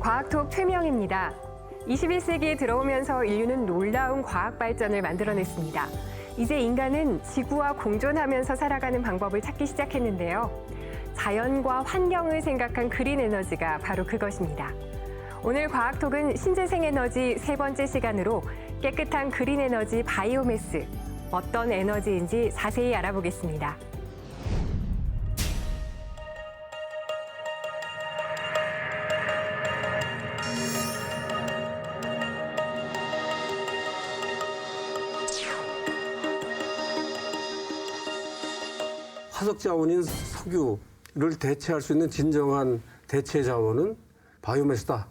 과학톡 최명입니다. 21세기에 들어오면서 인류는 놀라운 과학 발전을 만들어냈습니다. 이제 인간은 지구와 공존하면서 살아가는 방법을 찾기 시작했는데요. 자연과 환경을 생각한 그린 에너지가 바로 그것입니다. 오늘 과학톡은 신재생 에너지 세 번째 시간으로 깨끗한 그린 에너지 바이오매스, 어떤 에너지인지 자세히 알아보겠습니다. 화석 자원인 석유를 대체할 수 있는 진정한 대체 자원은 바이오매스다.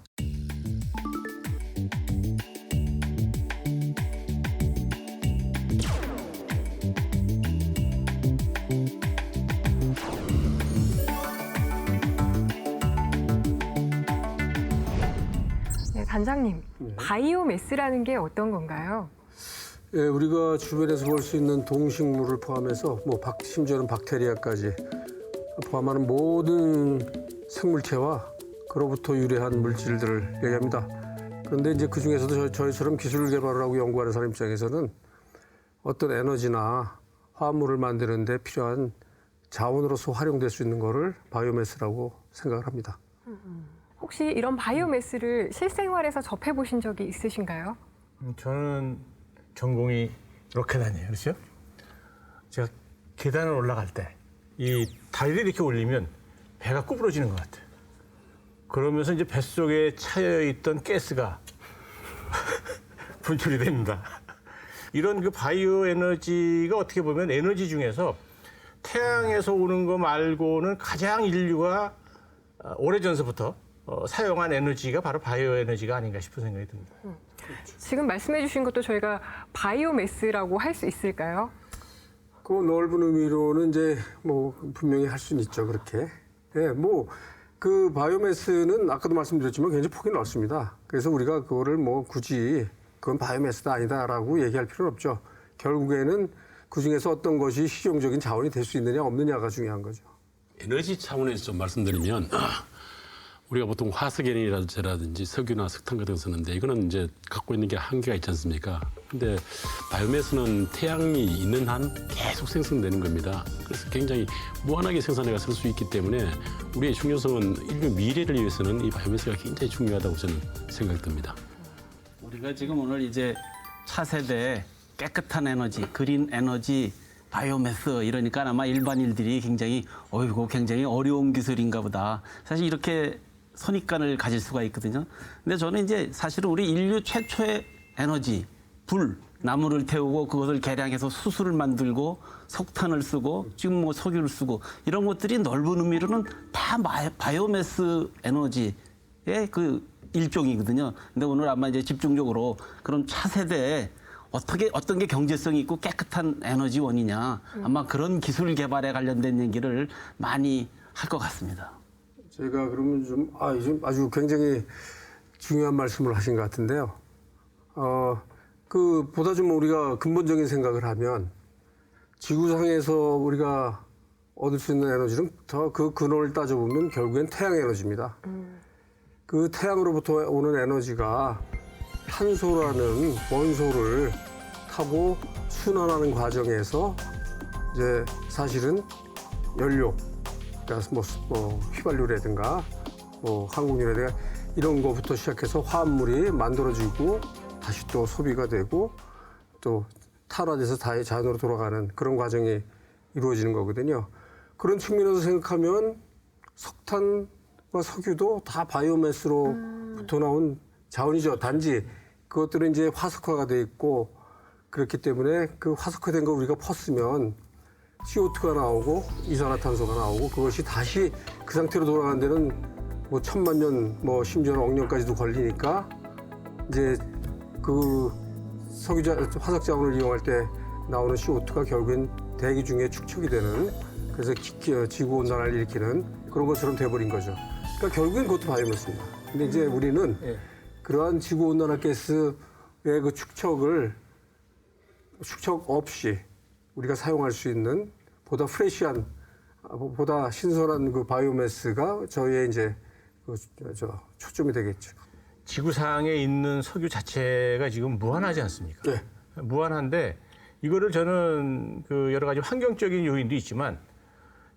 네, 단장님, 바이오매스라는 게 어떤 건가요? 예, 우리가 주변에서 볼 수 있는 동식물을 포함해서 심지어는 박테리아까지 포함하는 모든 생물체와 그로부터 유래한 물질들을 얘기합니다. 그런데 이제 그 중에서도 저희처럼 기술 개발을 하고 연구하는 사람 입장에서는 어떤 에너지나 화합물을 만드는 데 필요한 자원으로서 활용될 수 있는 거를 바이오매스라고 생각을 합니다. 혹시 이런 바이오매스를 실생활에서 접해보신 적이 있으신가요? 저는 전공이 로켓단이에요. 그렇죠? 제가 계단을 올라갈 때 이 다리를 이렇게 올리면 배가 구부러지는 것 같아요. 그러면서 이제 뱃속에 차여있던 가스가 분출이 됩니다. 이런 그 바이오 에너지가 어떻게 보면 에너지 중에서 태양에서 오는 거 말고는 가장 인류가 오래전서부터 사용한 에너지가 바로 바이오 에너지가 아닌가 싶은 생각이 듭니다. 지금 말씀해 주신 것도 저희가 바이오매스라고 할 수 있을까요? 그 넓은 의미로는 이제 분명히 할 수는 있죠, 그렇게. 예, 그 바이오매스는 아까도 말씀드렸지만 굉장히 폭이 넓습니다. 그래서 우리가 그거를 굳이 그건 바이오매스다 아니다라고 얘기할 필요는 없죠. 결국에는 그 중에서 어떤 것이 실용적인 자원이 될 수 있느냐 없느냐가 중요한 거죠. 에너지 차원에서 좀 말씀드리면 우리가 보통 화석 에너지라든지 석유나 석탄 같은 거 쓰는데 이거는 이제 갖고 있는 게 한계가 있지 않습니까? 근데 바이오매스는 태양이 있는 한 계속 생성되는 겁니다. 그래서 굉장히 무한하게 생산해가 쓸 수 있기 때문에 우리의 중요성은 인류 미래를 위해서는 이 바이오매스가 굉장히 중요하다고 저는 생각됩니다. 우리가 지금 오늘 이제 차세대 깨끗한 에너지, 그린 에너지, 바이오매스 이러니까 아마 일반인들이 굉장히 어려운 기술인가 보다. 사실 이렇게 선입관을 가질 수가 있거든요. 근데 저는 이제 사실은 우리 인류 최초의 에너지, 불, 나무를 태우고 그것을 개량해서 수소를 만들고 석탄을 쓰고 지금 석유를 쓰고 이런 것들이 넓은 의미로는 다 바이오매스 에너지의 그 일종이거든요. 근데 오늘 아마 이제 집중적으로 그런 차세대에 어떤 게 경제성이 있고 깨끗한 에너지원이냐 아마 그런 기술 개발에 관련된 얘기를 많이 할 것 같습니다. 제가 그러면 좀 아주 굉장히 중요한 말씀을 하신 것 같은데요. 보다 좀 우리가 근본적인 생각을 하면 지구상에서 우리가 얻을 수 있는 에너지는 더 그 근원을 따져보면 결국엔 태양 에너지입니다. 그 태양으로부터 오는 에너지가 탄소라는 원소를 타고 순환하는 과정에서 이제 사실은 연료, 그러니까 휘발유라든가 항공유라든가 이런 거부터 시작해서 화합물이 만들어지고 다시 또 소비가 되고 또 탈화돼서 다시 자연으로 돌아가는 그런 과정이 이루어지는 거거든요. 그런 측면에서 생각하면 석탄과 석유도 다 바이오매스로부터 나온 자원이죠. 단지 그것들은 이제 화석화가 돼 있고 그렇기 때문에 그 화석화된 거 우리가 퍼쓰면 CO2가 나오고 이산화탄소가 나오고 그것이 다시 그 상태로 돌아가는 데는 1000만 년, 심지어는 억 년까지도 걸리니까 이제 그 화석 자원을 이용할 때 나오는 CO2가 결국엔 대기 중에 축적이 되는 그래서 지구 온난화를 일으키는 그런 것처럼 돼버린 거죠. 그러니까 결국엔 그것도 바이오매스입니다. 근데 이제 우리는 그러한 지구 온난화 가스의 그 축적 없이 우리가 사용할 수 있는 보다 프레시한, 보다 신선한 그 바이오매스가 저희의 이제 초점이 되겠죠. 지구상에 있는 석유 자체가 지금 무한하지 않습니까? 네. 무한한데 이거를 저는 그 여러 가지 환경적인 요인도 있지만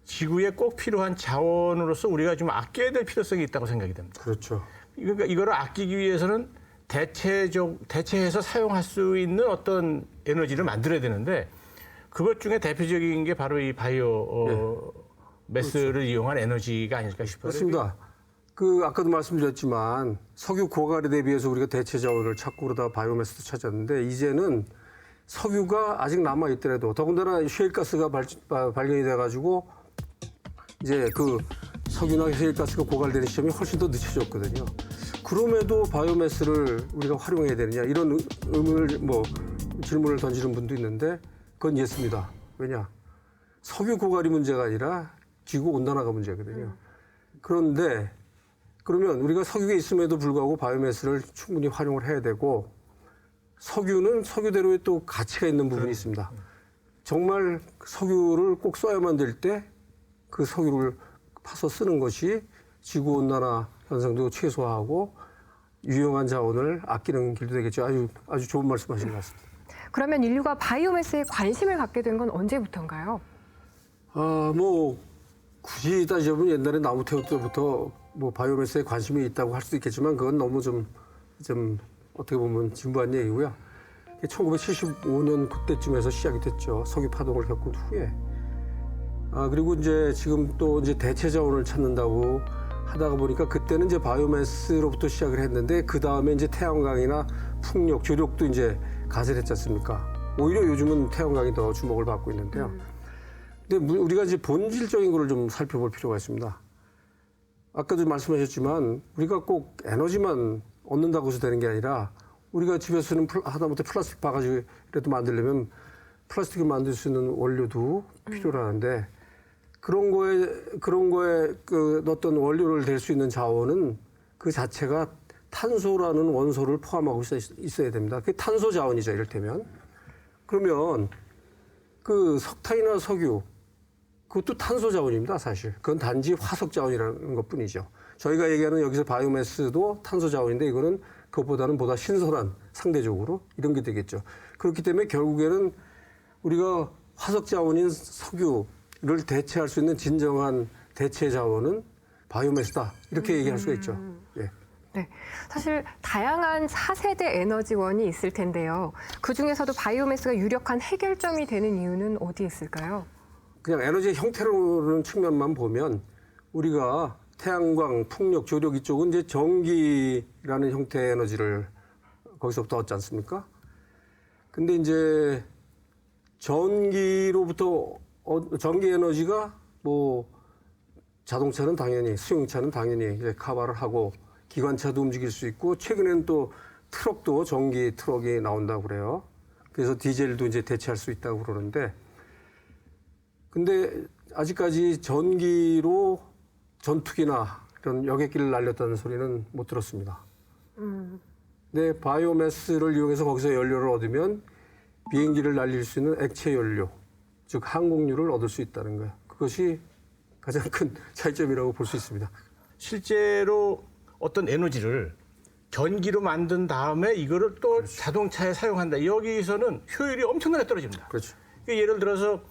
지구에 꼭 필요한 자원으로서 우리가 좀 아껴야 될 필요성이 있다고 생각이 됩니다. 그렇죠. 그러니까 이거를 아끼기 위해서는 대체해서 사용할 수 있는 어떤 에너지를 만들어야 되는데 그것 중에 대표적인 게 바로 이 바이오 매스를 이용한 에너지가 아닐까 싶어요. 그렇습니다. 아까도 말씀드렸지만 석유 고갈에 대비해서 우리가 대체 자원을 찾고 그러다 바이오매스도 찾았는데 이제는 석유가 아직 남아 있더라도 더군다나 셰일가스가 발견이 돼가지고 이제 그 석유나 셰일가스가 고갈되는 시점이 훨씬 더 늦춰졌거든요. 그럼에도 바이오매스를 우리가 활용해야 되느냐 이런 질문을 던지는 분도 있는데 그건 예습니다. 왜냐? 석유 고갈이 문제가 아니라 지구 온난화가 문제거든요. 그런데 그러면 우리가 석유가 있음에도 불구하고 바이오매스를 충분히 활용을 해야 되고 석유는 석유대로의 또 가치가 있는 부분이 있습니다. 정말 석유를 꼭 써야만 될 때 그 석유를 파서 쓰는 것이 지구온난화 현상도 최소화하고 유용한 자원을 아끼는 길도 되겠죠. 아주 좋은 말씀하신 것 같습니다. 그러면 인류가 바이오매스에 관심을 갖게 된 건 언제부터인가요? 굳이 따지자면 옛날에 나무 태울 때부터 바이오매스에 관심이 있다고 할 수도 있겠지만 그건 너무 좀 어떻게 보면 진부한 얘기고요. 1975년 그때쯤에서 시작이 됐죠. 석유 파동을 겪은 후에. 그리고 이제 지금 또 이제 대체 자원을 찾는다고 하다가 보니까 그때는 이제 바이오매스로부터 시작을 했는데 그 다음에 이제 태양광이나 풍력, 조력도 이제 가세했지 않습니까? 오히려 요즘은 태양광이 더 주목을 받고 있는데요. 근데 우리가 이제 본질적인 거를 좀 살펴볼 필요가 있습니다. 아까도 말씀하셨지만 우리가 꼭 에너지만 얻는다고 해서 되는 게 아니라 우리가 집에서 쓰는 하다못해 플라스틱 바가지라도 만들려면 플라스틱을 만들 수 있는 원료도 필요하는데 그런 거에 어떤 원료를 될 수 있는 자원은 그 자체가 탄소라는 원소를 포함하고 있어야 됩니다. 그게 탄소 자원이죠, 이를테면. 그러면 그 석탄이나 석유, 그것도 탄소 자원입니다, 사실. 그건 단지 화석 자원이라는 것 뿐이죠. 저희가 얘기하는 여기서 바이오매스도 탄소 자원인데 이거는 그것보다는 보다 신선한 상대적으로 이런 게 되겠죠. 그렇기 때문에 결국에는 우리가 화석 자원인 석유를 대체할 수 있는 진정한 대체 자원은 바이오매스다. 이렇게 얘기할 수가 있죠. 예. 네, 사실 다양한 4세대 에너지원이 있을 텐데요. 그중에서도 바이오매스가 유력한 해결점이 되는 이유는 어디에 있을까요? 그냥 에너지의 형태로는 측면만 보면 우리가 태양광, 풍력, 조력 이쪽은 이제 전기라는 형태의 에너지를 거기서부터 얻지 않습니까? 근데 이제 전기로부터 전기 에너지가 자동차는 당연히, 수용차는 당연히 이제 카바를 하고 기관차도 움직일 수 있고 최근에는 또 트럭도 전기 트럭이 나온다고 그래요. 그래서 디젤도 이제 대체할 수 있다고 그러는데 근데 아직까지 전기로 전투기나 이런 여객기를 날렸다는 소리는 못 들었습니다. 근데 바이오매스를 이용해서 거기서 연료를 얻으면 비행기를 날릴 수 있는 액체 연료, 즉 항공유를 얻을 수 있다는 거예요. 그것이 가장 큰 차이점이라고 볼 수 있습니다. 실제로 어떤 에너지를 전기로 만든 다음에 이거를 또 그렇죠. 자동차에 사용한다. 여기서는 효율이 엄청나게 떨어집니다. 그렇죠. 그러니까 예를 들어서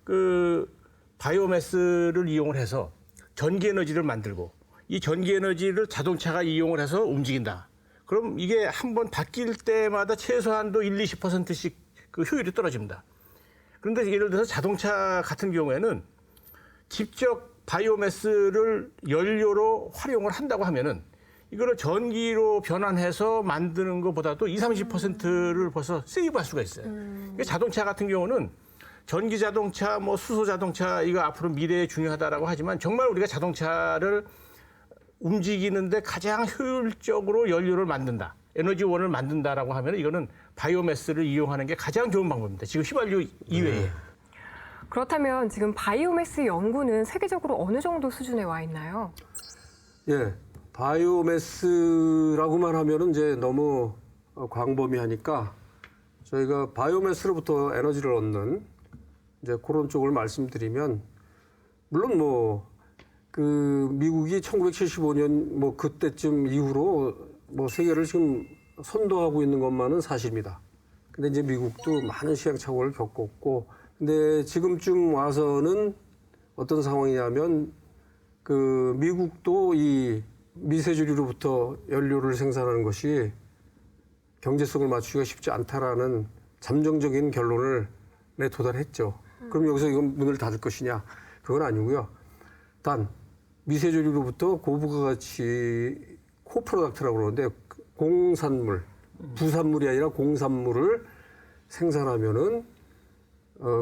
그 바이오매스를 이용을 해서 전기 에너지를 만들고 이 전기 에너지를 자동차가 이용을 해서 움직인다. 그럼 이게 한번 바뀔 때마다 최소한도 20%씩 그 효율이 떨어집니다. 그런데 예를 들어서 자동차 같은 경우에는 직접 바이오매스를 연료로 활용을 한다고 하면은 이거를 전기로 변환해서 만드는 것보다도 20-30%를 벌써 세이브할 수가 있어요. 그러니까 자동차 같은 경우는 전기 자동차, 수소 자동차 이거 앞으로 미래에 중요하다라고 하지만 정말 우리가 자동차를 움직이는데 가장 효율적으로 연료를 만든다, 에너지원을 만든다라고 하면 이거는 바이오매스를 이용하는 게 가장 좋은 방법입니다. 지금 휘발유 이외에. 그렇다면 지금 바이오매스 연구는 세계적으로 어느 정도 수준에 와 있나요? 예, 바이오매스라고만 하면은 이제 너무 광범위하니까 저희가 바이오매스로부터 에너지를 얻는 이제 그런 쪽을 말씀드리면 물론 그 미국이 1975년 뭐 그때쯤 이후로 뭐 세계를 지금 선도하고 있는 것만은 사실입니다. 근데 이제 미국도 많은 시행착오를 겪었고, 근데 지금쯤 와서는 어떤 상황이냐면 그 미국도 이 미세주류로부터 연료를 생산하는 것이 경제성을 맞추기가 쉽지 않다라는 잠정적인 결론을 도달했죠. 그럼 여기서 이건 문을 닫을 것이냐? 그건 아니고요. 단 미세조류로부터 고부가가치 코프로덕트라고 그러는데 공산물, 부산물이 아니라 공산물을 생산하면은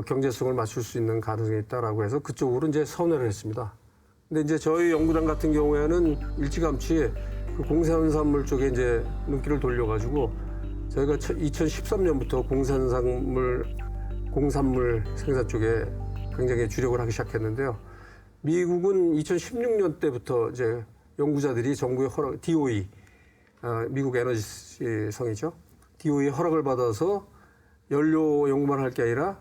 경제성을 맞출 수 있는 가능성이 있다라고 해서 그쪽으로 이제 선회를 했습니다. 근데 이제 저희 연구단 같은 경우에는 일찌감치 그 공산산물 쪽에 이제 눈길을 돌려가지고 저희가 2013년부터 공산물 생산 쪽에 굉장히 주력을 하기 시작했는데요. 미국은 2016년 때부터 이제 연구자들이 정부의 허락, DOE, 미국 에너지성이죠. DOE 허락을 받아서 연료 연구만 할 게 아니라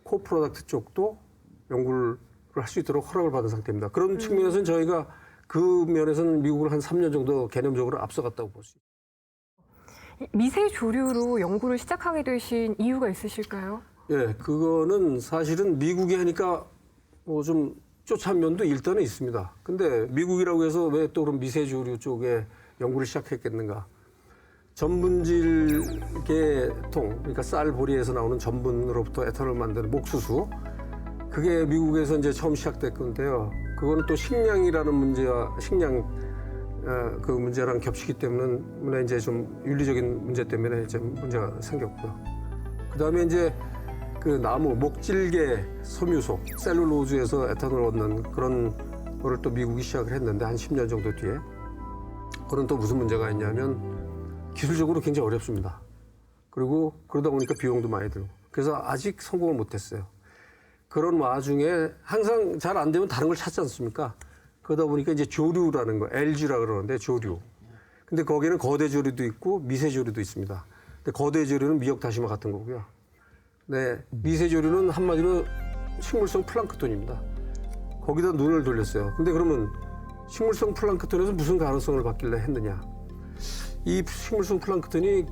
코프로덕트 쪽도 연구를 할 수 있도록 허락을 받은 상태입니다. 그런 측면에서는 저희가 그 면에서는 미국을 한 3년 정도 개념적으로 앞서갔다고 볼 수 있습니다. 미세조류로 연구를 시작하게 되신 이유가 있으실까요? 예, 그거는 사실은 미국이 하니까 뭐 좀 쫓아한 면도 일단은 있습니다. 근데 미국이라고 해서 왜 또 그럼 미세조류 쪽에 연구를 시작했겠는가? 전분질 계통, 그러니까 쌀 보리에서 나오는 전분으로부터 에탄올 만드는 목수수, 그게 미국에서 이제 처음 시작될 건데요. 그거는 또 식량이라는 문제와 그 문제랑 겹치기 때문에 이제 좀 윤리적인 문제 때문에 이제 문제가 생겼고요. 그 다음에 이제 그 나무, 목질개, 섬유소, 셀룰로즈에서 에탄올 얻는 그런 거를 또 미국이 시작을 했는데 한 10년 정도 뒤에. 그건 또 무슨 문제가 있냐면 기술적으로 굉장히 어렵습니다. 그리고 그러다 보니까 비용도 많이 들고. 그래서 아직 성공을 못했어요. 그런 와중에 항상 잘 안 되면 다른 걸 찾지 않습니까? 그러다 보니까 이제 조류라는 거, LG라 그러는데 조류. 근데 거기는 거대 조류도 있고 미세 조류도 있습니다. 근데 거대 조류는 미역 다시마 같은 거고요. 네, 미세 조류는 한마디로 식물성 플랑크톤입니다. 거기다 눈을 돌렸어요. 근데 그러면 식물성 플랑크톤에서 무슨 가능성을 받길래 했느냐? 이 식물성 플랑크톤이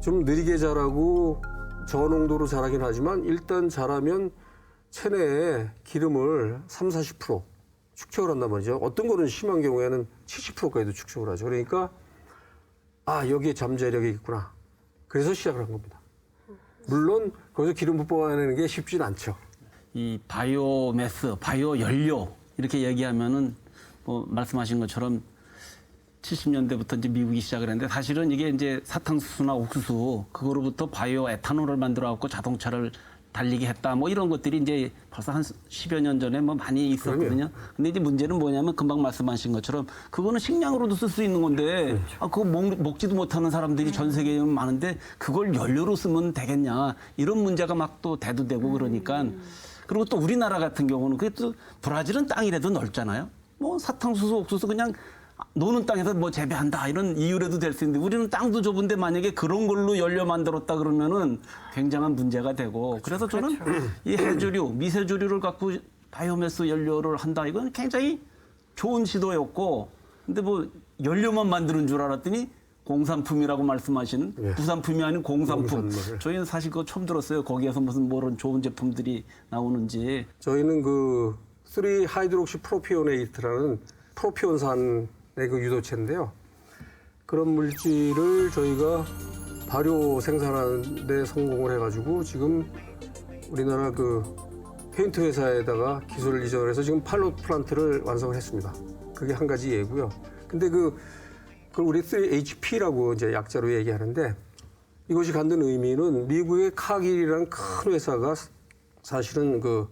좀 느리게 자라고 저농도로 자라긴 하지만 일단 자라면 체내에 기름을 30-40% 축적을 한단 말이죠. 어떤 거는 심한 경우에는 70%까지도 축적을 하죠. 그러니까 여기에 잠재력이 있구나. 그래서 시작을 한 겁니다. 물론 거기서 기름을 뽑아내는 게 쉽진 않죠. 이 바이오매스, 바이오 연료 이렇게 얘기하면은 뭐 말씀하신 것처럼 70년대부터 이제 미국이 시작을 했는데 사실은 이게 이제 사탕수수나 옥수수 그거로부터 바이오 에탄올을 만들어 갖고 자동차를 달리게 했다 뭐 이런 것들이 이제 벌써 한 10여 년 전에 뭐 많이 있었거든요. 그럼요. 근데 이제 문제는 뭐냐면 금방 말씀하신 것처럼 그거는 식량으로도 쓸 수 있는 건데 그거 먹지도 못하는 사람들이 전 세계에 많은데 그걸 연료로 쓰면 되겠냐 이런 문제가 막 또 대두되고 그러니까 그리고 또 우리나라 같은 경우는 그게 또 브라질은 땅이라도 넓잖아요. 뭐 사탕수수, 옥수수 그냥 노는 땅에서 뭐 재배한다 이런 이유라도 될 수 있는데 우리는 땅도 좁은데 만약에 그런 걸로 연료 만들었다 그러면은 굉장한 문제가 되고 그래서 저는 이 해조류, 미세조류를 갖고 바이오매스 연료를 한다 이건 굉장히 좋은 시도였고 근데 뭐 연료만 만드는 줄 알았더니 공산품이라고 말씀하시는 예. 부산품이 아닌 공산품. 공산물. 저희는 사실 그거 처음 들었어요. 거기에서 무슨 뭐런 좋은 제품들이 나오는지. 저희는 그 3하이드록시 프로피오네이트라는 프로피온산의 그 유도체인데요. 그런 물질을 저희가 발효 생산하는 데 성공을 해가지고 지금 우리나라 그 페인트 회사에다가 기술을 이전을 해서 지금 파일럿 플란트를 완성을 했습니다. 그게 한 가지 예고요. 근데 그걸 우리 3HP라고 이제 약자로 얘기하는데 이것이 갖는 의미는 미국의 카길이라는 큰 회사가 사실은 그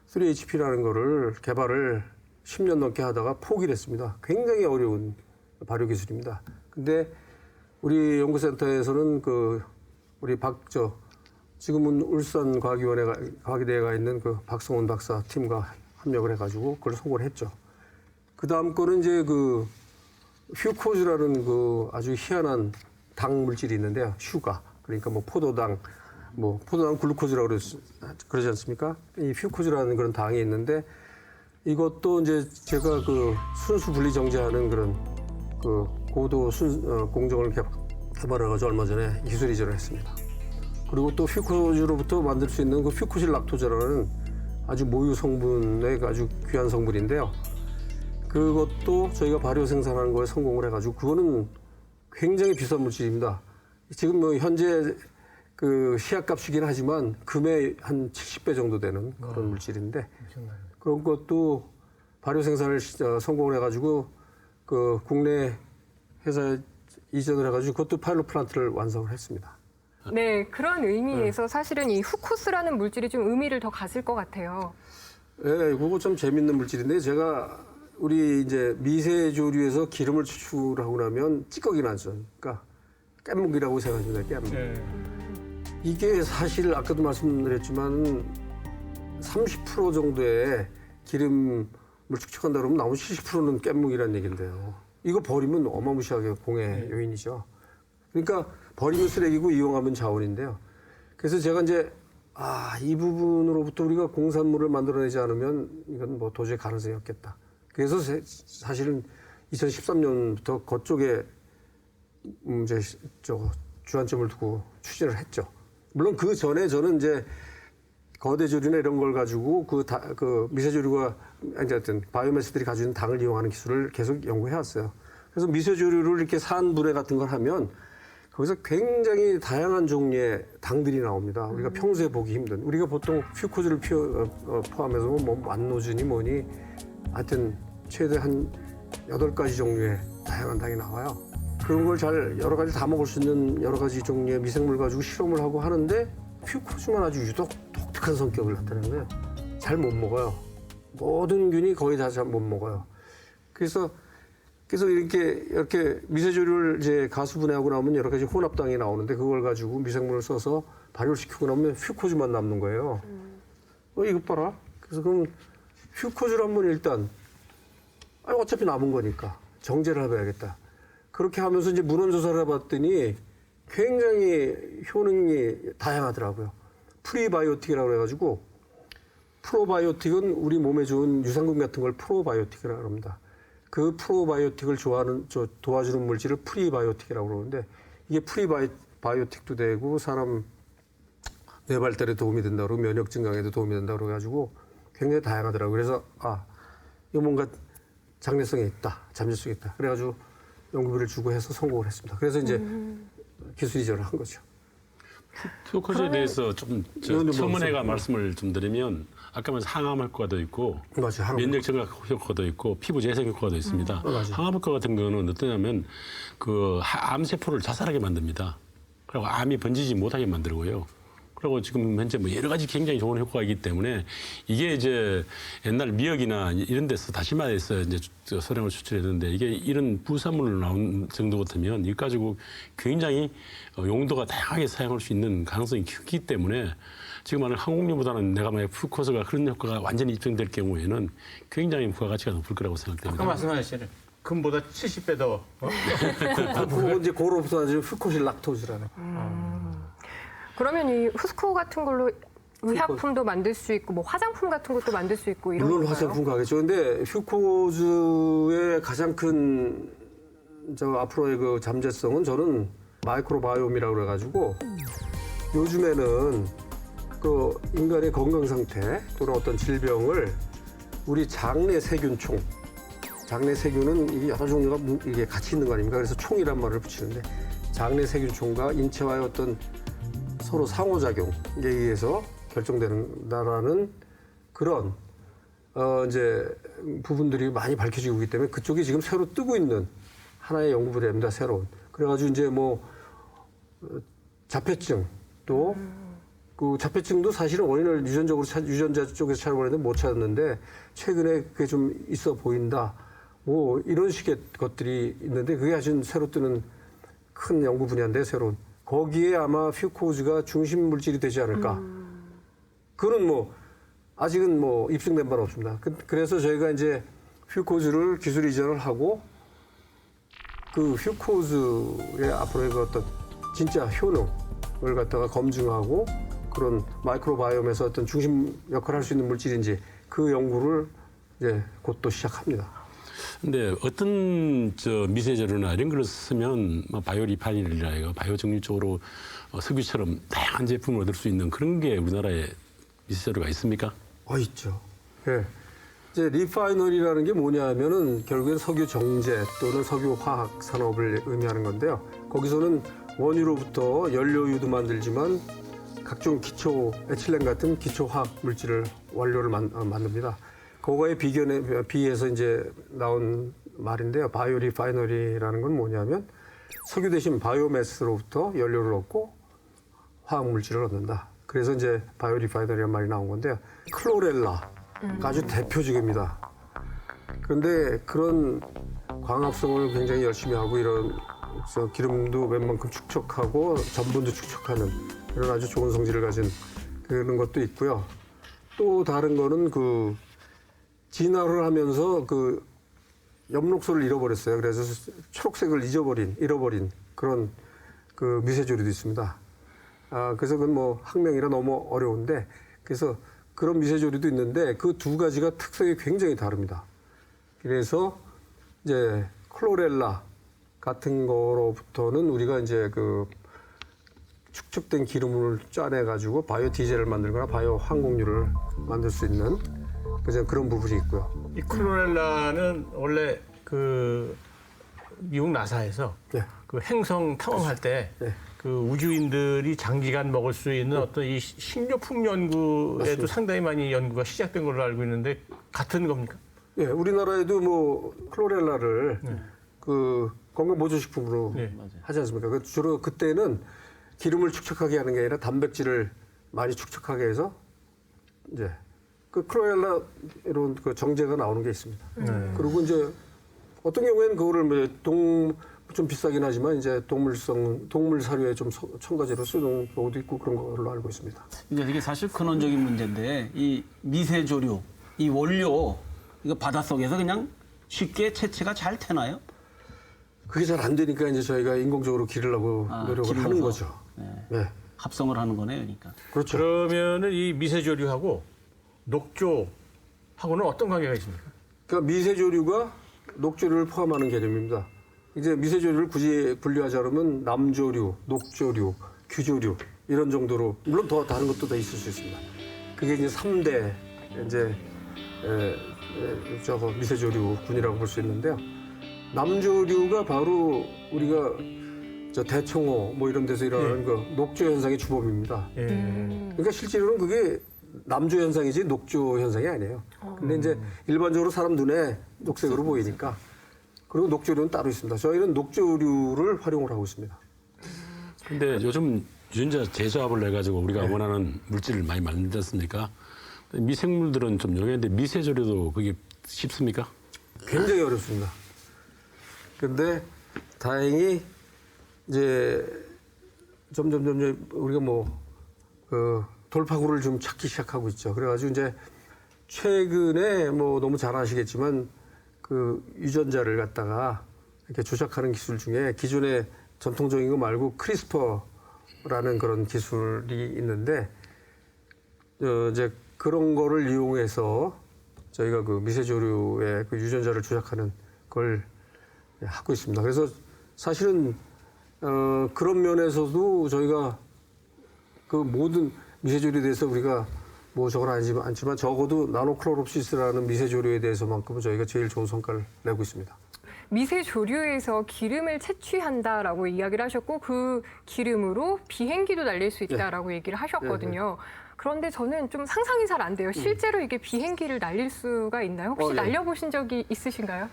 3HP라는 거를 개발을 10년 넘게 하다가 포기를 했습니다. 굉장히 어려운 발효 기술입니다. 근데 우리 연구센터에서는 우리 지금은 울산 과기대에 있는 그 박성훈 박사 팀과 협력을 해가지고 그걸 성공을 했죠. 그 다음 거는 이제 그 휴코즈라는 그 아주 희한한 당 물질이 있는데요. 슈가. 그러니까 뭐 포도당 글루코즈라고 그러지 않습니까? 이 휴코즈라는 그런 당이 있는데 이것도 이제 제가 그 순수 분리 정제하는 그런 그 고도 공정을 개발해가지고 얼마 전에 기술 이전을 했습니다. 그리고 또 퓨코즈로부터 만들 수 있는 그 퓨코실 락토제라는 아주 모유 성분의 아주 귀한 성분인데요. 그것도 저희가 발효 생산하는 거에 성공을 해가지고 그거는 굉장히 비싼 물질입니다. 지금 뭐 현재 그 시약값이긴 하지만 금의 한 70배 정도 되는 그런 물질인데 그런 것도 발효 생산을 성공을 해가지고 그 국내 회사에 이전을 해가지고 그것도 파일럿 플란트를 완성을 했습니다. 네, 그런 의미에서 사실은 이 후코스라는 물질이 좀 의미를 더 가질 것 같아요. 네, 그거 좀 재밌는 물질인데 제가 우리 이제 미세조류에서 기름을 추출하고 나면 찌꺼기 나죠. 그러니까 깻묵이라고 생각합니다. 깻묵. 이게 사실 아까도 말씀드렸지만 30% 정도의 기름을 축적한다 그러면 나머지 70%는 깻묵이라는 얘기인데요. 이거 버리면 어마무시하게 공해 요인이죠. 그러니까 버리면 쓰레기고 이용하면 자원인데요. 그래서 제가 이제 이 부분으로부터 우리가 공산물을 만들어내지 않으면 이건 뭐 도저히 가능성이 없겠다. 그래서 사실은 2013년부터 그쪽에 이제 주안점을 두고 추진을 했죠. 물론 그 전에 저는 이제 거대 조류나 이런 걸 가지고 그 미세조류가 어쨌든 바이오매스들이 가지고 있는 당을 이용하는 기술을 계속 연구해 왔어요. 그래서 미세조류를 이렇게 산불에 같은 걸 하면 거기서 굉장히 다양한 종류의 당들이 나옵니다. 우리가 평소에 보기 힘든. 우리가 보통 퓨코즈를 포함해서 뭐 만노즈니 뭐니 하여튼 최대 한 8가지 종류의 다양한 당이 나와요. 그런 걸 잘 여러 가지 다 먹을 수 있는 여러 가지 종류의 미생물 가지고 실험을 하고 하는데 퓨코즈만 아주 유독 독특한 성격을 나타내는 거예요. 잘 못 먹어요. 모든 균이 거의 다 잘 못 먹어요. 그래서 이렇게 미세조류를 이제 가수분해하고 나면 여러 가지 혼합당이 나오는데 그걸 가지고 미생물을 써서 발효를 시키고 나면 퓨코즈만 남는 거예요. 이것 봐라. 그래서 그럼 퓨코즈를 한번 일단 어차피 남은 거니까 정제를 해봐야겠다. 그렇게 하면서 이제 문헌 조사를 해봤더니 굉장히 효능이 다양하더라고요. 프리바이오틱이라고 해가지고 프로바이오틱은 우리 몸에 좋은 유산균 같은 걸 프로바이오틱이라고 합니다. 그 프로바이오틱을 도와주는 물질을 프리바이오틱이라고 그러는데 이게 프리바이오틱도 되고 사람 뇌 발달에 도움이 된다고 그러고 면역 증강에도 도움이 된다고 그래가지고 굉장히 다양하더라고요. 그래서 이거 뭔가 장래성이 있다, 잠재성이 있다. 그래가지고 연구비를 주고 해서 성공을 했습니다. 그래서 이제 기술 이전을 한 거죠. 퓨코즈에 대해서 조금 첨언해가 말씀을 좀 드리면 아까 말씀 항암 효과도 있고 맞아요. 면역 증가 효과도 있고 피부 재생 효과도 있습니다. 항암 효과 같은 경우는 어떠냐면 그 암세포를 자살하게 만듭니다. 그리고 암이 번지지 못하게 만들고요. 그리고 지금 현재 뭐 여러 가지 굉장히 좋은 효과가 있기 때문에 이게 이제 옛날 미역이나 이런 데서 다시마에서 이제 소량을 추출했는데 이게 이런 부산물로 나온 정도 같으면 이거 가지고 굉장히 용도가 다양하게 사용할 수 있는 가능성이 크기 때문에 지금 하는 항공유보다는 내가 만약 퓨코즈가 그런 효과가 완전히 입증될 경우에는 굉장히 부가가치가 높을 거라고 생각됩니다. 아까 말씀하신 금보다 70배 더. 그거 이제 고로부터 아주 퓨코실 락토즈라는. 그러면 이 후스코 같은 걸로 의약품도 만들 수 있고 뭐 화장품 같은 것도 만들 수 있고 이런 물론 건가요? 화장품 가겠죠. 근데 퓨코즈의 가장 큰 앞으로의 그 잠재성은 저는 마이크로바이옴이라고 그래가지고 요즘에는 그 인간의 건강 상태 또는 어떤 질병을 우리 장내 세균총, 장내 세균은 이게 여러 종류가 이게 같이 있는 거 아닙니까? 그래서 총이란 말을 붙이는데 장내 세균총과 인체와의 어떤 서로 상호작용에 의해서 결정된다라는 그런 이제 부분들이 많이 밝혀지고 있기 때문에 그쪽이 지금 새로 뜨고 있는 하나의 연구 분야입니다. 새로운. 그래가지고 이제 뭐 자폐증 또 그 자폐증도 사실은 원인을 유전자 쪽에서 찾아보는데 못 찾았는데 최근에 그게 좀 있어 보인다. 뭐 이런 식의 것들이 있는데 그게 아주 새로 뜨는 큰 연구 분야인데 새로운. 거기에 아마 퓨코즈가 중심 물질이 되지 않을까. 그건 뭐 아직은 뭐 입증된 바는 없습니다. 그래서 저희가 이제 퓨코즈를 기술 이전을 하고 그 퓨코즈의 앞으로의 그 어떤 진짜 효능을 갖다가 검증하고 그런 마이크로바이옴에서 어떤 중심 역할을 할 수 있는 물질인지 그 연구를 이제 곧 또 시작합니다. 근데 어떤 미세 재료나 이런 걸 쓰면 바이오 리파이너리나 바이오 정유 쪽으로 석유처럼 다양한 제품을 얻을 수 있는 그런 게 우리나라에 미세 재료가 있습니까? 있죠. 예. 이제 리파이너리라는 게 뭐냐면은 결국엔 석유 정제 또는 석유 화학 산업을 의미하는 건데요. 거기서는 원유로부터 연료유도 만들지만 각종 기초 에틸렌 같은 기초 화학 물질을 원료를 만듭니다. 그거에 비해서 이제 나온 말인데요. 바이오 리파이너리라는 건 뭐냐면 석유 대신 바이오매스로부터 연료를 얻고 화학 물질을 얻는다. 그래서 이제 바이오 리파이너리라는 말이 나온 건데요. 클로렐라가 아주 대표적입니다. 그런데 그런 광합성을 굉장히 열심히 하고 이런 기름도 웬만큼 축적하고 전분도 축적하는 이런 아주 좋은 성질을 가진 그런 것도 있고요. 또 다른 거는 그 진화를 하면서 그 엽록소를 잃어버렸어요. 그래서 초록색을 잃어버린 그런 그 미세조류도 있습니다. 그래서 그건 뭐 학명이라 너무 어려운데 그래서 그런 미세조류도 있는데 그 두 가지가 특성이 굉장히 다릅니다. 그래서 이제 클로렐라 같은 거로부터는 우리가 이제 그 축적된 기름을 짜내 가지고 바이오 디젤을 만들거나 바이오 항공유를 만들 수 있는 그런 부분이 있고요. 이 클로렐라는 원래 그 미국 나사에서 네. 그 행성 탐험할 때 네. 그 우주인들이 장기간 먹을 수 있는 어떤 이 식료품 연구에도 맞습니다. 상당히 많이 연구가 시작된 걸로 알고 있는데 같은 겁니까? 예, 우리나라에도 뭐 클로렐라를 그 건강보조식품으로 네. 하지 않습니까? 그 주로 그때는 기름을 축적하게 하는 게 아니라 단백질을 많이 축적하게 해서 이제 그 클로렐라 이런 그 정제가 나오는 게 있습니다. 그리고 이제 어떤 경우에는 그거를 좀 비싸긴 하지만 이제 동물 사료에 좀 첨가제로 쓰는 경우도 있고 그런 걸로 알고 있습니다. 이제 이게 사실 근원적인 문제인데 이 미세조류, 이 원료 이거 바닷속에서 그냥 쉽게 채취가 잘 되나요? 그게 잘 안 되니까 이제 저희가 인공적으로 기르려고 노력을 기르면서. 하는 거죠. 네. 네. 합성을 하는 거네요, 그러니까. 그렇죠. 그러면은 이 미세조류하고 녹조하고는 어떤 관계가 있습니까? 그러니까 미세조류가 녹조류를 포함하는 개념입니다. 이제 미세조류를 굳이 분류하자 그러면 남조류, 녹조류, 규조류 이런 정도로 물론 더 다른 것도 더 있을 수 있습니다. 그게 이제 3대 이제 저거 미세조류군이라고 볼 수 있는데요. 남조류가 바로 우리가 저 대청호 뭐 이런 데서 일어나는 그 녹조 현상의 주범입니다. 그러니까 실제로는 그게 남조 현상이지 녹조 현상이 아니에요. 근데 이제 일반적으로 사람 눈에 녹색으로 보이니까 그리고 녹조류는 따로 있습니다. 저희는 녹조류를 활용을 하고 있습니다. 근데 요즘 유전자 재조합을 해가지고 우리가 원하는 물질을 많이 만들지 않습니까? 미생물들은 좀 용이한데 미세조류도 그게 쉽습니까? 굉장히 어렵습니다. 근데 다행히 이제 점점 우리가 그 돌파구를 좀 찾기 시작하고 있죠. 그래가지고 이제 최근에 뭐 너무 잘 아시겠지만 그 유전자를 갖다가 이렇게 조작하는 기술 중에 기존의 전통적인 거 말고 크리스퍼라는 그런 기술이 있는데 이제 그런 거를 이용해서 저희가 그 미세조류의 그 유전자를 조작하는 걸 하고 있습니다. 그래서 사실은 그런 면에서도 저희가 그 모든 미세조류에 대해서 우리가 뭐 저건 않지만 적어도 나노클로롭시스라는 미세조류에 대해서만큼은 저희가 제일 좋은 성과를 내고 있습니다. 미세조류에서 기름을 채취한다라고 이야기를 하셨고 그 기름으로 비행기도 날릴 수 있다라고 얘기를 하셨거든요. 그런데 저는 좀 상상이 잘 안 돼요. 실제로 이게 비행기를 날릴 수가 있나요? 혹시 날려보신 적이 있으신가요?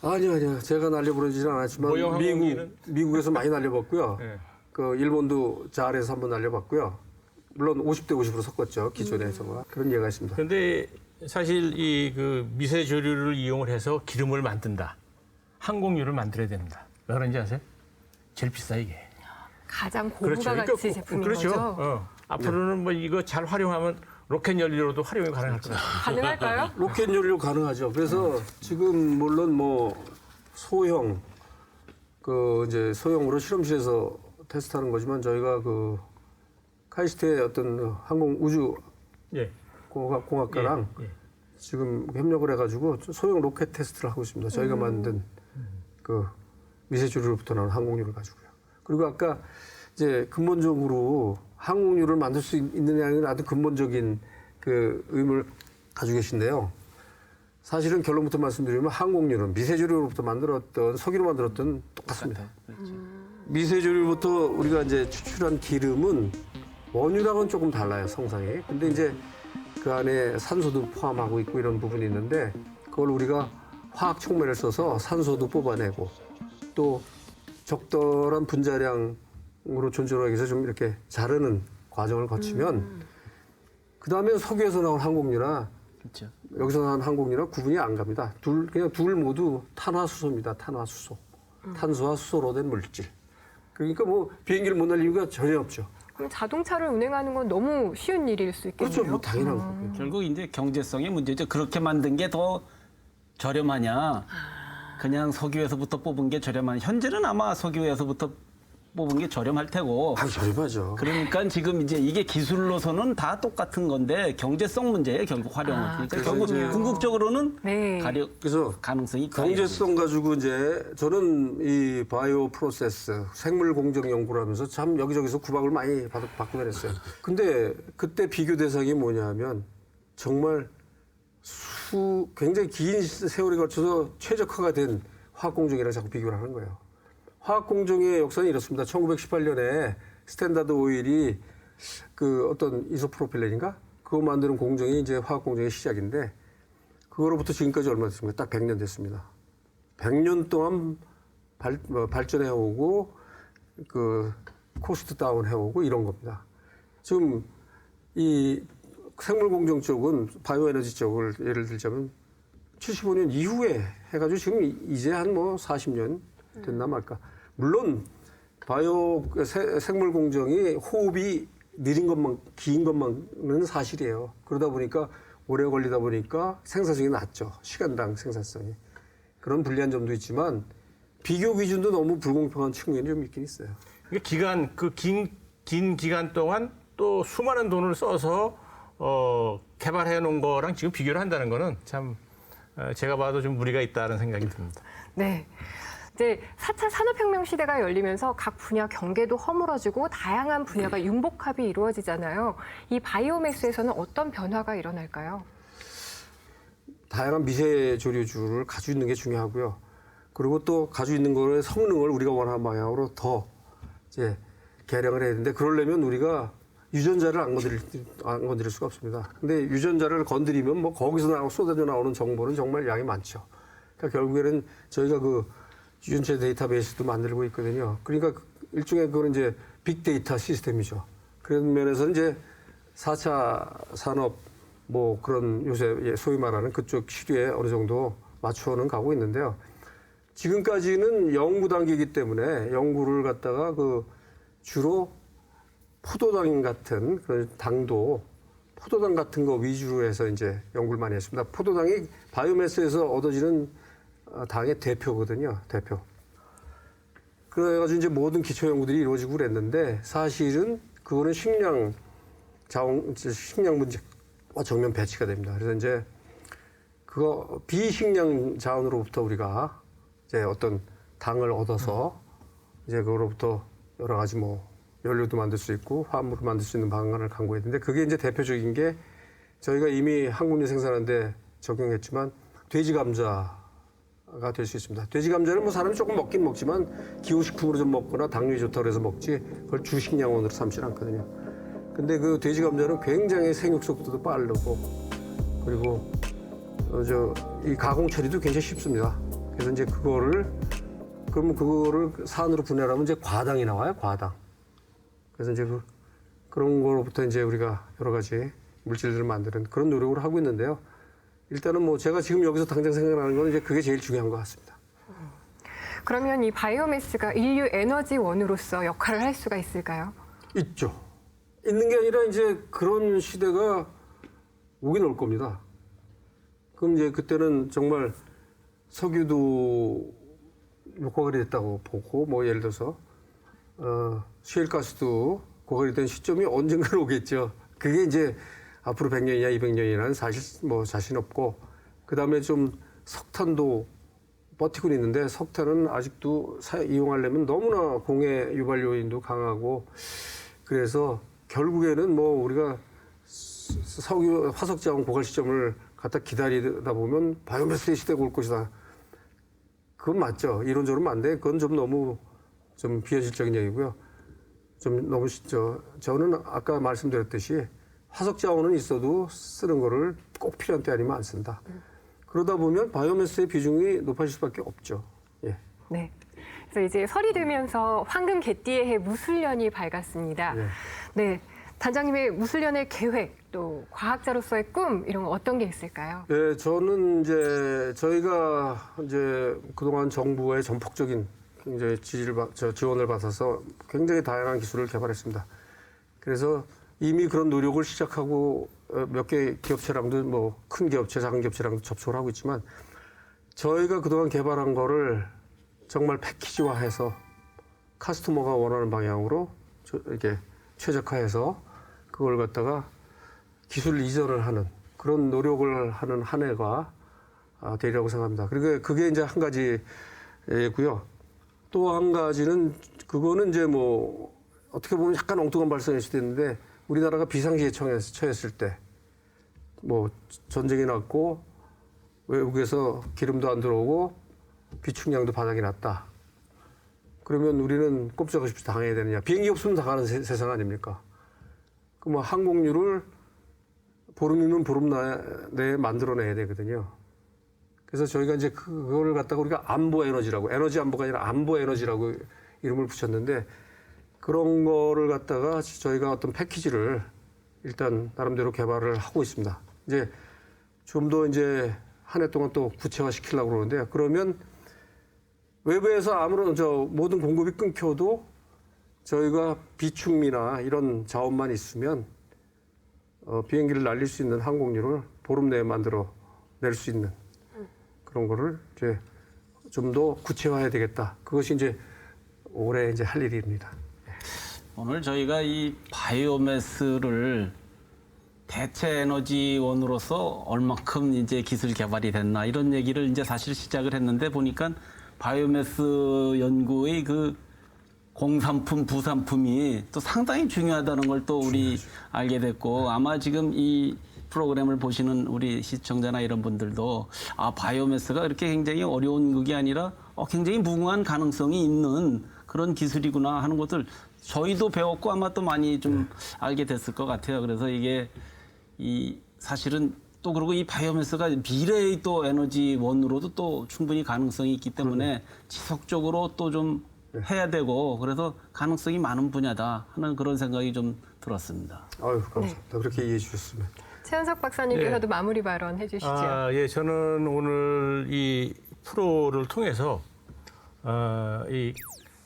아니요. 제가 날려보지는 않았지만 모형 항공기는? 미국에서 많이 날려봤고요. 네. 그 일본도 잘해서 한번 날려봤고요. 물론 50대 50으로 섞었죠. 기존에 저와 그런 예가 있습니다. 그런데 사실 이 그 미세조류를 이용을 해서 기름을 만든다. 항공유를 만들어야 된다. 왜 그런지 아세요? 제일 비싸 이게. 가장 고부가 가치 제품인 그렇죠. 거죠? 앞으로는 뭐 이거 잘 활용하면 로켓 연료로도 활용이 가능할 것 같아요. 가능할까요? 로켓 연료 가능하죠. 그래서 지금 물론 뭐 소형 이제 소형으로 실험실에서 테스트하는 거지만 저희가 그 카이스트의 어떤 항공 우주 예. 공학과랑 예. 지금 협력을 해가지고 소형 로켓 테스트를 하고 있습니다. 저희가 만든 그 미세조류로부터 나온 항공유를 가지고요. 그리고 아까 이제 근본적으로 항공유를 만들 수 있느냐는 아주 근본적인 그 의문을 가지고 계신데요. 사실은 결론부터 말씀드리면 항공유는 미세조류로부터 만들었던 석유로 만들었던 똑같습니다. 미세조류부터 우리가 이제 추출한 기름은 원유랑은 조금 달라요, 성상이. 근데 이제 그 안에 산소도 포함하고 있고 이런 부분이 있는데 그걸 우리가 화학 촉매를 써서 산소도 뽑아내고 또 적절한 분자량으로 존재하기 위해서 좀 이렇게 자르는 과정을 거치면 그 다음에 석유에서 나온 항공유나 그렇죠. 여기서 나온 항공유랑 구분이 안 갑니다. 그냥 둘 모두 탄화수소입니다. 탄화수소. 탄소와 수소로 된 물질. 그러니까 뭐 비행기를 못 날 이유가 전혀 없죠. 그럼 자동차를 운행하는 건 너무 쉬운 일일 수 있겠네요. 그렇죠. 뭐 당연한 거고요. 결국 이제 경제성의 문제죠. 그렇게 만든 게 더 저렴하냐? 그냥 석유에서부터 뽑은 게 저렴하냐? 현재는 아마 석유에서부터 뽑은 게 저렴할 테고. 저렴하죠. 그러니까 지금 이제 이게 기술로서는 다 똑같은 건데 경제성 문제예요. 결국 활용은. 그러니까 그래서 결국 이제- 궁극적으로는 네. 그래서 가능성이 경제성 가지고 이제 저는 이 바이오 프로세스 생물 공정 연구를 하면서 참 여기저기서 구박을 많이 받고 그랬어요. 근데 그때 비교 대상이 뭐냐면 정말 굉장히 긴 세월에 걸쳐서 최적화가 된 화학 공정이랑 자꾸 비교를 하는 거예요. 화학 공정의 역사는 이렇습니다. 1918년에 스탠다드 오일이 그 어떤 이소프로필렌인가 그거 만드는 공정이 이제 화학 공정의 시작인데 그거로부터 지금까지 얼마 됐습니까? 딱 100년 됐습니다. 100년 동안 발전해 오고 그 코스트 다운 해오고 이런 겁니다. 지금 이 생물 공정 쪽은 바이오 에너지 쪽을 예를 들자면 75년 이후에 해가지고 지금 이제 한 뭐 40년 됐나 말까. 물론 바이오 생물 공정이 호흡이 느린 것만 긴 것만은 사실이에요. 그러다 보니까 오래 걸리다 보니까 생산성이 낮죠. 시간당 생산성이. 그런 불리한 점도 있지만 비교 기준도 너무 불공평한 측면이 좀 있긴 있어요. 긴 기간 동안 또 수많은 돈을 써서 개발해 놓은 거랑 지금 비교를 한다는 거는 참 제가 봐도 좀 무리가 있다는 생각이 듭니다. 네. 이제 4차 산업혁명 시대가 열리면서 각 분야 경계도 허물어지고 다양한 분야가 융복합이 이루어지잖아요. 이 바이오매스에서는 어떤 변화가 일어날까요? 다양한 미세 조류주를 가지고 있는 게 중요하고요. 그리고 또 가지고 있는 거의 성능을 우리가 원하는 방향으로 더 이제 개량을 해야 되는데 그러려면 우리가 유전자를 안 건드릴 수가 없습니다. 근데 유전자를 건드리면 뭐 거기서 쏟아져 나오는 정보는 정말 양이 많죠. 그러니까 결국에는 저희가 그 유전체 데이터베이스도 만들고 있거든요. 그러니까 일종의 그건 이제 빅데이터 시스템이죠. 그런 면에서 이제 4차 산업 뭐 그런 요새 소위 말하는 그쪽 시류에 어느 정도 맞춰는 가고 있는데요. 지금까지는 연구 단계이기 때문에 연구를 갖다가 그 주로 포도당 같은 그런 당도 포도당 같은 거 위주로 해서 이제 연구를 많이 했습니다. 포도당이 바이오매스에서 얻어지는 당의 대표거든요. 대표. 그래가지고 이제 모든 기초 연구들이 이루어지고 그랬는데 사실은 그거는 식량 문제와 정면 배치가 됩니다. 그래서 이제 그거 비식량 자원으로부터 우리가 이제 어떤 당을 얻어서 이제 그거로부터 여러 가지 뭐 연료도 만들 수 있고 화합물을 만들 수 있는 방안을 강구했는데 그게 이제 대표적인 게 저희가 이미 항공유 생산하는데 적용했지만 돼지 감자가 될 수 있습니다. 돼지 감자는 뭐 사람이 조금 먹긴 먹지만 기호식품으로 좀 먹거나 당뇨에 좋다고 해서 먹지 그걸 주식량원으로 삼지는 않거든요. 근데 그 돼지 감자는 굉장히 생육 속도도 빠르고 그리고 이 가공 처리도 굉장히 쉽습니다. 그래서 이제 그거를 산으로 분해하면 이제 과당이 나와요. 과당. 그래서 이제 그런 거로부터 이제 우리가 여러 가지 물질들을 만드는 그런 노력을 하고 있는데요. 일단은 뭐 제가 지금 여기서 당장 생각나는 건 이제 그게 제일 중요한 것 같습니다. 그러면 이 바이오매스가 인류 에너지원으로서 역할을 할 수가 있을까요? 있죠. 있는 게 아니라 이제 그런 시대가 오긴 올 겁니다. 그럼 이제 그때는 정말 석유도 고갈이 됐다고 보고 뭐 예를 들어서 셰일가스도 고갈이 된 시점이 언젠가는 오겠죠. 그게 이제 앞으로 100년이냐 200년이냐는 사실 뭐 자신 없고, 그다음에 좀 석탄도 버티고 있는데 석탄은 아직도 이용하려면 너무나 공해 유발 요인도 강하고, 그래서 결국에는 뭐 우리가 석유 화석 자원 고갈 시점을 갖다 기다리다 보면 바이오매스의 시대가 올 것이다. 그건 맞죠. 이론적으로 맞는데 그건 좀 너무 좀 비현실적인 얘기고요. 좀 너무 저는 아까 말씀드렸듯이 화석 자원은 있어도 쓰는 거를 꼭 필요한 때 아니면 안 쓴다. 그러다 보면 바이오매스의 비중이 높아질 수밖에 없죠. 예. 네. 그래서 이제 설이 되면서 황금 개띠의 해 무술년이 밝았습니다. 네. 네. 단장님의 무술년의 계획, 또 과학자로서의 꿈, 이런 거 어떤 게 있을까요? 예, 저는 이제 저희가 이제 그동안 정부의 전폭적인 이제 지원을 받아서 굉장히 다양한 기술을 개발했습니다. 그래서 이미 그런 노력을 시작하고 몇 개 기업체랑도 뭐 큰 기업체, 작은 기업체랑도 접촉을 하고 있지만, 저희가 그동안 개발한 거를 정말 패키지화해서 카스터머가 원하는 방향으로 이렇게 최적화해서 그걸 갖다가 기술 이전을 하는 그런 노력을 하는 한 해가 되리라고 생각합니다. 그리고 그게 이제 한 가지고요. 또 한 가지는 그거는 이제 뭐 어떻게 보면 약간 엉뚱한 발상일 수도 있는데, 우리나라가 비상시에 처했을 때 뭐 전쟁이 났고 외국에서 기름도 안 들어오고 비축량도 바닥이 났다. 그러면 우리는 꼼짝없이 당해야 되느냐. 비행기 없으면 당하는 세상 아닙니까? 그 뭐 항공유를 보름이면 보름 내에 만들어내야 되거든요. 그래서 저희가 이제 그거를 갖다가 우리가 안보 에너지라고, 에너지 안보가 아니라 안보 에너지라고 이름을 붙였는데, 그런 거를 갖다가 저희가 어떤 패키지를 일단 나름대로 개발을 하고 있습니다. 이제 좀 더 이제 한 해 동안 또 구체화 시키려고 그러는데요. 그러면 외부에서 아무런 모든 공급이 끊겨도 저희가 비축미나 이런 자원만 있으면 비행기를 날릴 수 있는 항공유를 보름 내에 만들어 낼 수 있는 그런 거를 이제 좀 더 구체화해야 되겠다. 그것이 이제 올해 이제 할 일입니다. 오늘 저희가 이 바이오매스를 대체 에너지원으로서 얼마큼 이제 기술 개발이 됐나 이런 얘기를 이제 사실 시작을 했는데, 보니까 바이오매스 연구의 그 공산품, 부산품이 또 상당히 중요하다는 걸 또 우리 알게 됐고, 아마 지금 이 프로그램을 보시는 우리 시청자나 이런 분들도 바이오매스가 그렇게 굉장히 어려운 그게 아니라 굉장히 무궁한 가능성이 있는 그런 기술이구나 하는 것을 저희도 배웠고 아마 또 많이 좀 알게 됐을 것 같아요. 그래서 이게 사실은 또 그리고 이 바이오매스가 미래의 또 에너지원으로도 또 충분히 가능성이 있기 때문에 지속적으로 또 좀 해야 되고, 그래서 가능성이 많은 분야다 하는 그런 생각이 좀 들었습니다. 아유, 감사합니다. 그렇게 이해해 주셨으면. 최현석 박사님께서도 마무리 발언 해주시죠. 예, 저는 오늘 이 프로를 통해서 이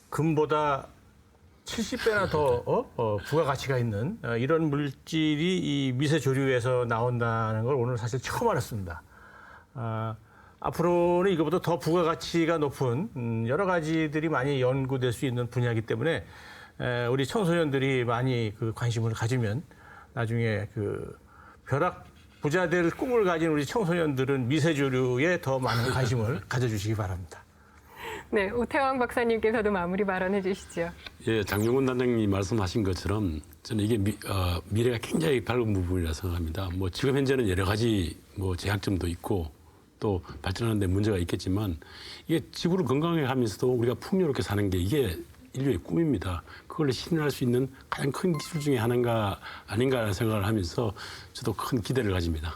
금보다 70배나 더 부가가치가 있는 이런 물질이 이 미세조류에서 나온다는 걸 오늘 사실 처음 알았습니다. 앞으로는 이거보다 더 부가가치가 높은 여러 가지들이 많이 연구될 수 있는 분야이기 때문에 우리 청소년들이 많이 그 관심을 가지면 나중에 그 벼락 부자 될 꿈을 가진 우리 청소년들은 미세조류에 더 많은 관심을 가져주시기 바랍니다. 네, 오태왕 박사님께서도 마무리 발언해 주시죠. 예, 장용훈 단장님이 말씀하신 것처럼 저는 이게 미래가 굉장히 밝은 부분이라 생각합니다. 뭐 지금 현재는 여러 가지 뭐 제약점도 있고 또 발전하는 데 문제가 있겠지만, 이게 지구를 건강하게 하면서도 우리가 풍요롭게 사는 게 이게 인류의 꿈입니다. 그걸 실현할 수 있는 가장 큰 기술 중에 하나가 아닌가라는 생각을 하면서 저도 큰 기대를 가집니다.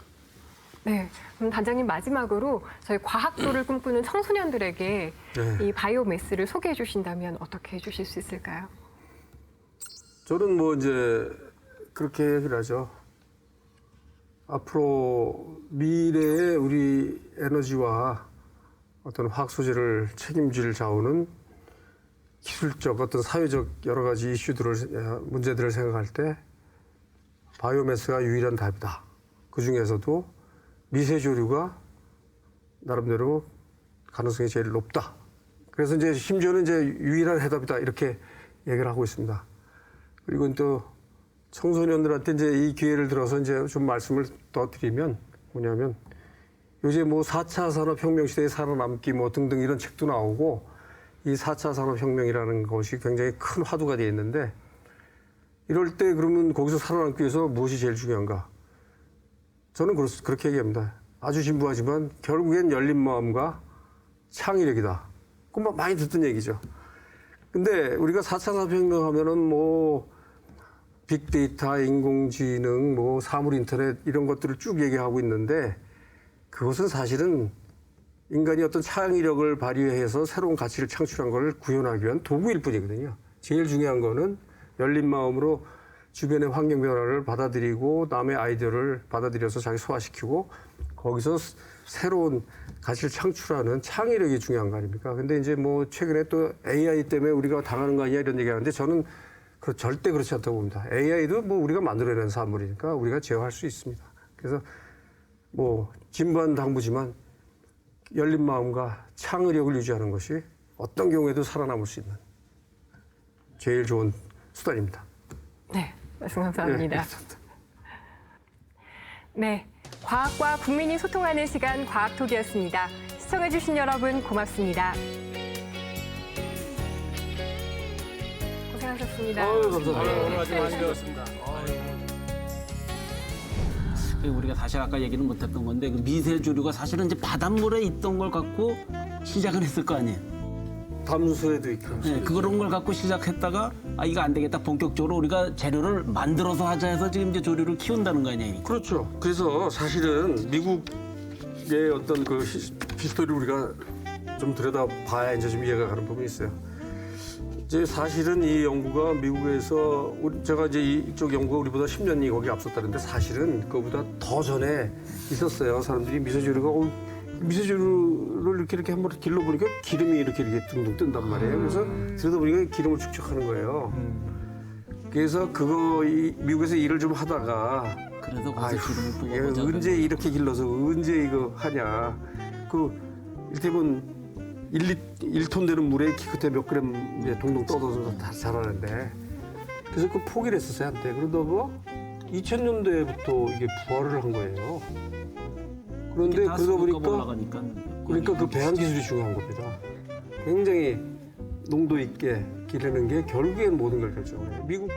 네, 그럼 단장님 마지막으로 저희 과학도를 꿈꾸는 청소년들에게 이 바이오매스를 소개해 주신다면 어떻게 해주실 수 있을까요? 저는 뭐 이제 그렇게 얘기를 하죠. 앞으로 미래의 우리 에너지와 어떤 화학 소재를 책임질 자원은 기술적 어떤 사회적 여러 가지 문제들을 생각할 때 바이오매스가 유일한 답이다. 그 중에서도 미세조류가 나름대로 가능성이 제일 높다. 그래서 이제 심지어는 이제 유일한 해답이다 이렇게 얘기를 하고 있습니다. 그리고 또 청소년들한테 이제 이 기회를 들어서 이제 좀 말씀을 더 드리면 뭐냐면 요새 뭐 4차 산업혁명 시대에 살아남기 뭐 등등 이런 책도 나오고 이 4차 산업혁명이라는 것이 굉장히 큰 화두가 되어 있는데 이럴 때 그러면 거기서 살아남기 위해서 무엇이 제일 중요한가? 저는 그렇게 얘기합니다. 아주 진부하지만 결국엔 열린 마음과 창의력이다. 그건 많이 듣던 얘기죠. 근데 우리가 4차 산업혁명 하면은 뭐 빅데이터, 인공지능, 뭐 사물인터넷 이런 것들을 쭉 얘기하고 있는데 그것은 사실은 인간이 어떤 창의력을 발휘해서 새로운 가치를 창출한 걸 구현하기 위한 도구일 뿐이거든요. 제일 중요한 거는 열린 마음으로 주변의 환경 변화를 받아들이고 남의 아이디어를 받아들여서 자기 소화시키고 거기서 새로운 가치를 창출하는 창의력이 중요한 거 아닙니까? 근데 이제 뭐 최근에 또 AI 때문에 우리가 당하는 거 아니냐 이런 얘기 하는데 저는 절대 그렇지 않다고 봅니다. AI도 뭐 우리가 만들어내는 사물이니까 우리가 제어할 수 있습니다. 그래서 뭐 진부한 당부지만 열린 마음과 창의력을 유지하는 것이 어떤 경우에도 살아남을 수 있는 제일 좋은 수단입니다. 네, 말씀 감사합니다. 네, 과학과 국민이 소통하는 시간 과학톡이었습니다. 시청해주신 여러분 고맙습니다. 고생하셨습니다. 감사합니다. 오늘 아주 많이 배웠습니다. 우리가 사실 아까 얘기는 못했던 건데 그 미세조류가 사실은 이제 바닷물에 있던 걸 갖고 시작을 했을 거 아니에요. 담수에도 있고. 네, 그런 걸 갖고 시작했다가 이거 안 되겠다 본격적으로 우리가 재료를 만들어서 하자 해서 지금 이제 조류를 키운다는 거 아니에요. 그렇죠. 그래서 사실은 미국의 어떤 그 히스토리를 우리가 좀 들여다봐야 이제 좀 이해가 가는 부분이 있어요. 이제 사실은 이 연구가 미국에서 제가 이제 이쪽 연구가 우리보다 10년이 거기 앞섰다는데 사실은 그거보다 더 전에 있었어요. 사람들이 미세조류가 미세조류를 이렇게 한번 길러보니까 기름이 이렇게 둥둥 뜬단 말이에요. 그래서 들여다보니까 기름을 축적하는 거예요. 그래서 미국에서 일을 좀 하다가 그래서 거기서 기름을 이게 뽑아보자. 언제 이렇게 길러서 언제 이거 하냐. 이를테면 1톤 되는 물에 기껏해 몇 그램 이제 동동 떠서 다 자라는데 그래서 그 포기를 했었어요 한때. 그러다가 2000년대부터 이게 부활을 한 거예요. 그런데 그러다 보니까 그러니까 그 배양 기술이 중요한 겁니다. 굉장히 농도 있게 기르는 게 결국엔 모든 걸 결정해요. 미국도